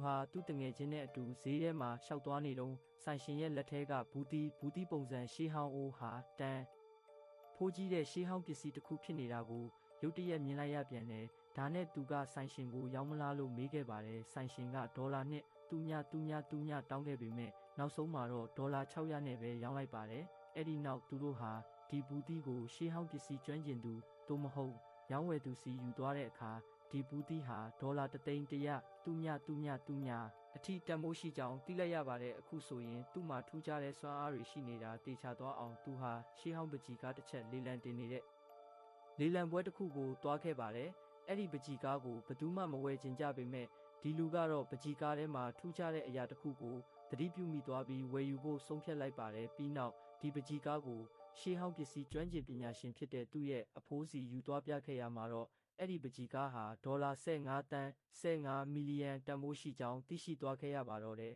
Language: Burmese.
ဟာသူ့တငယ်ချင်းနဲ့အတူဈေးထဲမှာရှောက်သွားနေတော့ဆိုင်ရှင်ရဲ့လက်ထဲကဘူးတီးပုံစံရှေးဟောင်းအိုးဟာတန်ဖိုးကြီးတဲ့ရှေးဟောင်းပစ္စည်းတစ်ခုဖြစ်နေတာကိုရုတ်တရက်မြင်လိုက်ရပြန်တယ်။ဒါနဲ့သူကဆိုင်ရှင်ကိုရောင်းမလားလို့မေးခဲ့ပါတယ်။ဆိုင်ရှင်ကဒေါ်လာနဲ့တူညတောင်းခဲ့ပေမဲ့နောက်ဆုံးမှာတော့ဒေါ်လာ600နဲ့ပဲရောင်းလိုက်ပါတယ်။အဲ့ဒီနောက်သူတို့ဟာဒီဘူးတီးကိုရှေးဟောင်းပစ္စည်းကျွမ်းကျင်သူသို့မဟုတ်ရောင်းဝယ်သူစီယူသွားတဲ့အခါဒီဘူးတီးဟာဒေါ်လာ300တူညအထိတန်ဖိုးရှိကြောင်းသိလိုက်ရပါတယ်အခုဆိုရင်သူ့မှာထူးခြားတဲ့စွမ်းအားတွေရှိနေတာတေချာသွားအောင်သူဟာရှေးဟောင်းပကြီးကားတစ်ချက်လေးလံတင်နေတဲ့လေးလံပွဲတစ်ခုကိုတွားခဲ့ပါတယ်အဲ့ဒီပကြီးကားကိုဘယ်သူမှမဝယ်ချင်ကြပေမဲ့ဒီလူကတော့ပကြီးကားထဲမှာထူးခြားတဲ့အရာတစ်ခုကိုသတိပြုမိသွားပြီးဝယ်ယူဖို့ဆုံးဖြတ်လိုက်ပါတယ်ပြီးနောက်ဒီပကြီးကားကိုရှေးဟောင်းပစ္စည်းကျွမ်းကျင်ပညာရှင်ဖြစ်တဲ့သူ့ရဲ့အဖိုးစီယူသွားပြခဲ့ရမှာတော့အဲ့ဒီပကြီးကားဟာဒေါ်လာ15 သန်း15 မီလီယံတန်ဖိုးရှိကြောင်းသိရှိသွားခဲ့ရပါတော့တယ်